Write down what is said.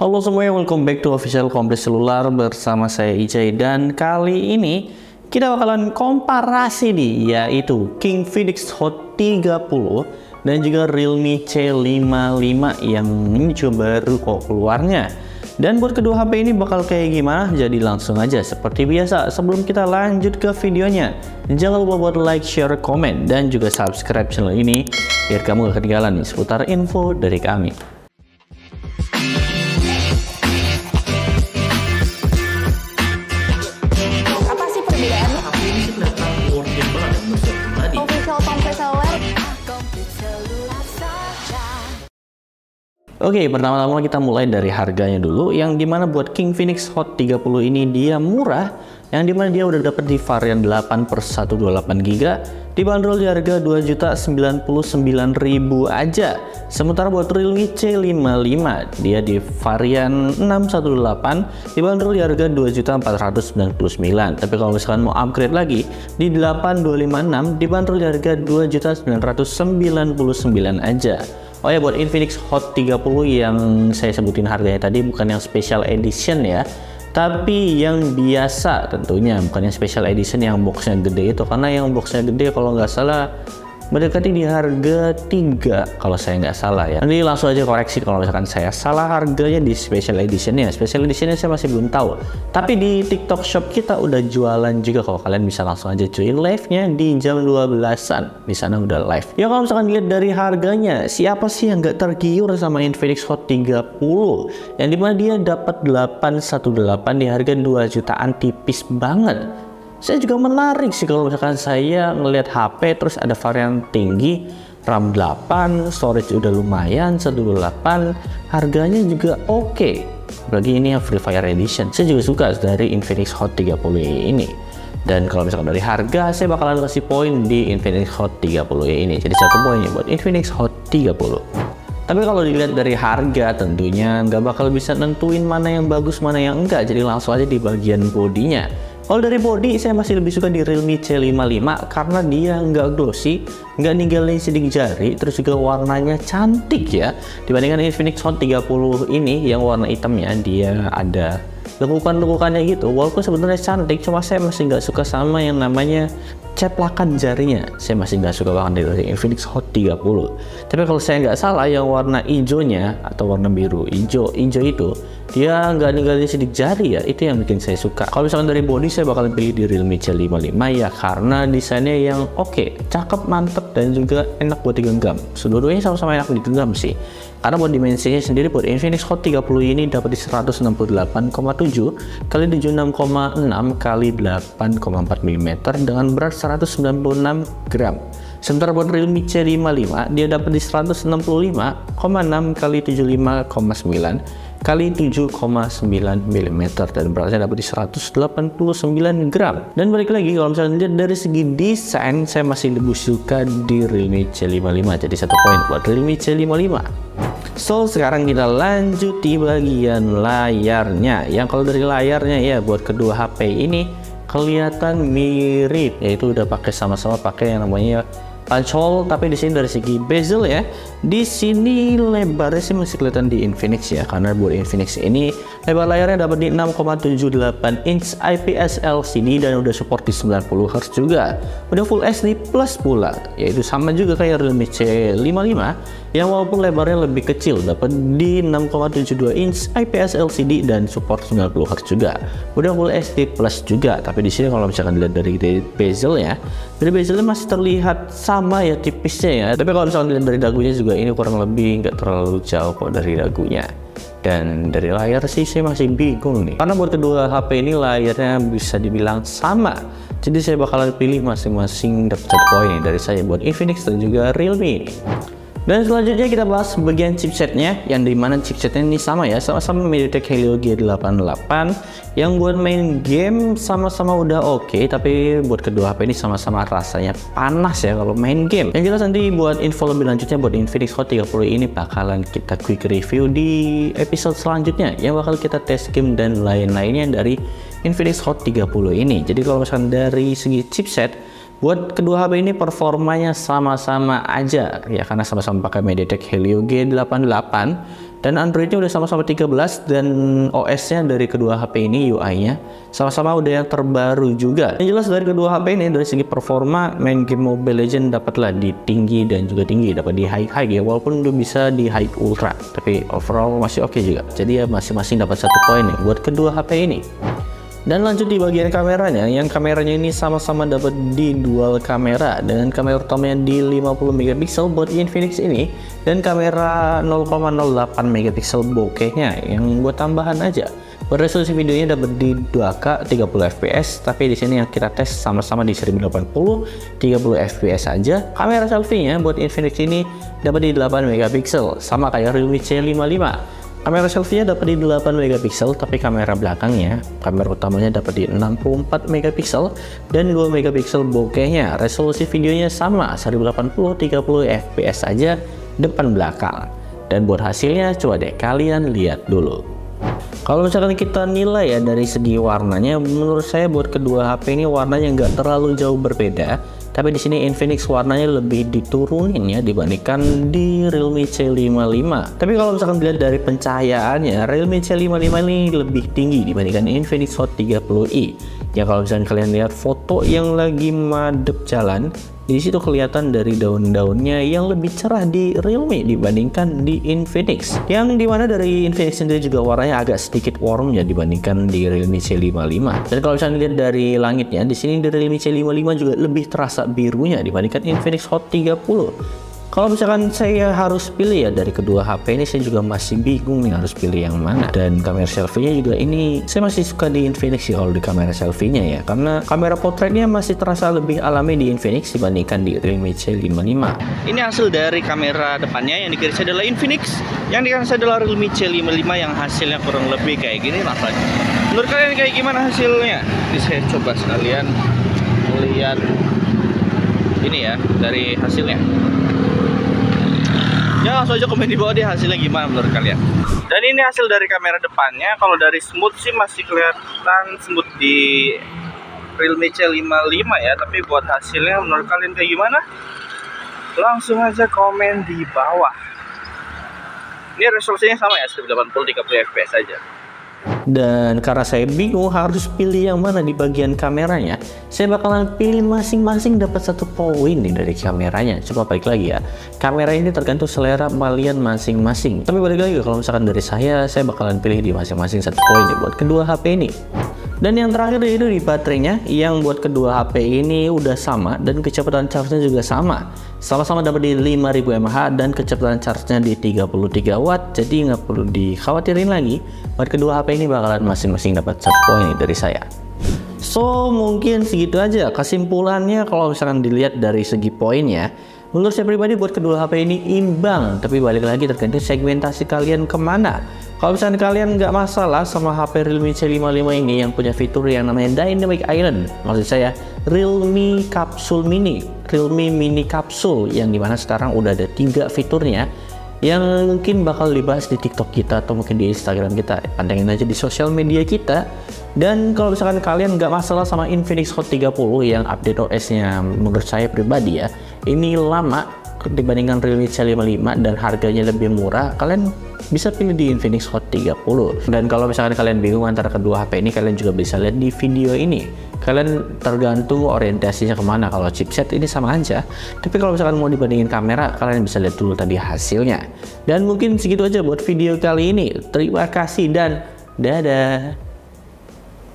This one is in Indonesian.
Halo semuanya, welcome back to Official Komplit Selular bersama saya Ijay, dan kali ini kita bakalan komparasi nih, yaitu King Phoenix Hot 30 dan juga Realme C55 yang ini juga baru kok keluarnya. Dan buat kedua HP ini bakal kayak gimana? Jadi langsung aja seperti biasa, sebelum kita lanjut ke videonya, jangan lupa buat like, share, komen, dan juga subscribe channel ini biar kamu gak ketinggalan nih seputar info dari kami. Oke, pertama-tama kita mulai dari harganya dulu, yang dimana buat King Phoenix Hot 30 ini dia murah, yang dimana dia udah dapat di varian 8/128GB, dibanderol di harga 2.099.000 aja. Sementara buat Realme C55 dia di varian 618 dibanderol di harga 2.499.000. Tapi kalau misalkan mau upgrade lagi di 8256 dibanderol di harga 2.999.000 aja. Oh ya, buat Infinix Hot 30 yang saya sebutin harganya tadi bukan yang special edition ya, tapi yang biasa tentunya, bukan yang special edition yang boxnya gede itu, karena yang boxnya gede kalau nggak salah mendekati di harga 3 kalau saya nggak salah ya. Nanti langsung aja koreksi kalau misalkan saya salah harganya di special editionnya. Special editionnya saya masih belum tahu, tapi di TikTok Shop kita udah jualan juga. Kalau kalian bisa langsung aja join live-nya di jam 12-an, di sana udah live ya. Kalau misalkan dilihat dari harganya, siapa sih yang nggak tergiur sama Infinix Hot 30 yang dimana dia dapat 818 di harga 2 jutaan, tipis banget. Saya juga menarik sih kalau misalkan saya ngelihat HP terus ada varian tinggi, RAM 8, storage udah lumayan 128, harganya juga oke. Apalagi ini yang Free Fire Edition. Saya juga suka dari Infinix Hot 30 ini. Dan kalau misalkan dari harga, saya bakalan kasih poin di Infinix Hot 30 ini. Jadi 1 poinnya buat Infinix Hot 30. Tapi kalau dilihat dari harga, tentunya nggak bakal bisa nentuin mana yang bagus, mana yang enggak. Jadi langsung aja di bagian bodinya. Kalau dari body, saya masih lebih suka di Realme C55 karena dia nggak glossy, nggak ninggalin sidik jari, terus juga warnanya cantik ya. Dibandingkan Infinix Hot 30 ini yang warna hitamnya dia ada lekukan-lekukannya gitu. Walaupun sebenarnya cantik, cuma saya masih nggak suka sama yang namanya ceplakan jarinya. Saya masih nggak suka banget dari Infinix Hot 30. Tapi kalau saya nggak salah, yang warna hijaunya atau warna biru hijau itu dia nggak ninggalin sidik jari ya, itu yang bikin saya suka. Kalau misalkan dari body, saya bakal pilih di Realme C55 ya, karena desainnya yang oke, cakep, mantep, dan juga enak buat digenggam. Kedua-duanya sama-sama enak digenggam sih. Karena buat dimensinya sendiri buat Infinix Hot 30 ini dapat di 168,7 kali 76,6 kali 8,4 mm dengan berat 196 gram. Sementara buat Realme C55 dia dapat di 165,6 kali 75,9 kali 7,9 mm dan beratnya dapat di 189 gram. Dan balik lagi, kalau misalnya lihat dari segi desain, saya masih lebih suka di Realme C55. Jadi 1 poin buat Realme C55. So, sekarang kita lanjut di bagian layarnya. Yang kalau dari layarnya ya, buat kedua HP ini kelihatan mirip, yaitu udah pakai sama-sama pakai yang namanya punch hole. Tapi di sini dari segi bezel ya, di sini lebarnya sih masih kelihatan di Infinix ya, karena buat Infinix ini lebar layarnya dapat di 6,78 inch IPS LCD dan udah support di 90Hz juga. Udah Full HD Plus pula, yaitu sama juga kayak Realme C55 yang walaupun lebarnya lebih kecil, dapat di 6,72 inch IPS LCD dan support 90Hz juga. Udah Full HD Plus juga. Tapi di sini kalau misalkan dilihat dari bezelnya, dari bezelnya masih terlihat sama ya tipisnya ya. Tapi kalau misalkan dilihat dari dagunya juga, ini kurang lebih nggak terlalu jauh kok dari dagunya. Dan dari layar sih saya masih bingung nih, karena buat kedua HP ini layarnya bisa dibilang sama. Jadi saya bakalan pilih masing-masing dapat 1 poin dari saya buat Infinix dan juga Realme ini. Dan selanjutnya kita bahas bagian chipsetnya, yang dimana chipsetnya ini sama ya, sama-sama MediaTek Helio G88. Yang buat main game sama-sama udah oke, tapi buat kedua HP ini sama-sama rasanya panas ya kalau main game. Yang jelas nanti buat info lebih lanjutnya buat Infinix Hot 30 ini bakalan kita quick review di episode selanjutnya, yang bakal kita test game dan lain-lainnya dari Infinix Hot 30 ini. Jadi kalau misalkan dari segi chipset, buat kedua HP ini performanya sama-sama aja ya, karena sama-sama pakai MediaTek Helio G88 Dan Androidnya udah sama-sama 13 dan OS-nya dari kedua HP ini, UI-nya sama-sama udah yang terbaru juga. Yang jelas dari kedua HP ini dari segi performa main game Mobile Legends dapatlah di tinggi dan juga tinggi, dapat di high ya, walaupun udah bisa di high ultra, tapi overall masih oke juga. Jadi ya masing-masing dapat 1 poin nih buat kedua HP ini. Dan lanjut di bagian kameranya, yang kameranya ini sama-sama dapat di dual kamera dengan kamera utamanya di 50 megapiksel buat Infinix ini, dan kamera 0,08 megapiksel bokehnya yang buat tambahan aja. Buat resolusi videonya dapat di 2K 30 fps, tapi di sini yang kita tes sama-sama di 1080 30 fps aja. Kamera selfie-nya buat Infinix ini dapat di 8 megapiksel, sama kayak Realme C55. Kamera selfie-nya dapat di 8 megapiksel, tapi kamera belakangnya, kamera utamanya dapat di 64 megapiksel dan 2 megapiksel bokehnya. Resolusi videonya sama 1080 30 fps aja depan belakang. Dan buat hasilnya coba deh kalian lihat dulu. Kalau misalkan kita nilai ya dari segi warnanya, menurut saya buat kedua HP ini warnanya nggak terlalu jauh berbeda. Tapi di sini Infinix warnanya lebih diturunin ya dibandingkan di Realme C55. Tapi kalau misalkan dilihat dari pencahayaannya, Realme C55 ini lebih tinggi dibandingkan Infinix Hot 30i. Ya kalau misalkan kalian lihat foto yang lagi madep jalan, di situ kelihatan dari daun-daunnya yang lebih cerah di Realme dibandingkan di Infinix. Yang dimana dari Infinix sendiri juga warnanya agak sedikit warm ya dibandingkan di Realme C55. Dan kalau misalnya lihat dari langitnya, di sini di Realme C55 juga lebih terasa birunya dibandingkan Infinix Hot 30. Kalau misalkan saya harus pilih ya dari kedua HP ini, saya juga masih bingung nih harus pilih yang mana. Dan kamera selfie-nya juga ini saya masih suka di Infinix sih kalau di kamera selfie-nya ya, karena kamera potretnya masih terasa lebih alami di Infinix dibandingkan di Realme C55. Ini hasil dari kamera depannya, yang di kiri saya adalah Infinix, yang di kanan saya adalah Realme C55 yang hasilnya kurang lebih kayak gini lah. Menurut kalian kayak gimana hasilnya? Ini saya coba sekalian lihat ini ya dari hasilnya. Ya langsung aja komen di bawah deh hasilnya gimana menurut kalian. Dan ini hasil dari kamera depannya. Kalau dari smooth sih masih kelihatan smooth di Realme C55 ya. Tapi buat hasilnya menurut kalian kayak gimana? Langsung aja komen di bawah. Ini resolusinya sama ya, 1080 30 fps aja. Dan karena saya bingung harus pilih yang mana di bagian kameranya, saya bakalan pilih masing-masing dapat 1 poin nih dari kameranya. Coba balik lagi ya, kamera ini tergantung selera kalian masing-masing. Tapi balik lagi kalau misalkan dari saya bakalan pilih di masing-masing 1 poin nih buat kedua HP ini. Dan yang terakhir itu di baterainya, yang buat kedua HP ini udah sama dan kecepatan charge-nya juga sama. Sama-sama dapat di 5000 mAh dan kecepatan charge-nya di 33 watt. Jadi nggak perlu dikhawatirin lagi. Buat kedua HP ini bakalan masing-masing dapat 1 poin dari saya. So mungkin segitu aja kesimpulannya kalau misalkan dilihat dari segi poinnya. Menurut saya pribadi buat kedua HP ini imbang, tapi balik lagi tergantung segmentasi kalian kemana. Kalau misalnya kalian nggak masalah sama HP Realme C55 ini yang punya fitur yang namanya Dynamic Island, maksud saya Realme Capsule Mini, Realme Mini Capsule, yang dimana sekarang udah ada 3 fiturnya yang mungkin bakal dibahas di TikTok kita atau mungkin di Instagram kita. Pantengin aja di sosial media kita. Dan kalau misalkan kalian nggak masalah sama Infinix Hot 30 yang update OS-nya menurut saya pribadi ya, ini lama dibandingkan Realme C55 dan harganya lebih murah, kalian bisa pilih di Infinix Hot 30. Dan kalau misalkan kalian bingung antara kedua HP ini, kalian juga bisa lihat di video ini. Kalian tergantung orientasinya kemana. Kalau chipset ini sama aja, tapi kalau misalkan mau dibandingin kamera, kalian bisa lihat dulu tadi hasilnya. Dan mungkin segitu aja buat video kali ini. Terima kasih dan dadah.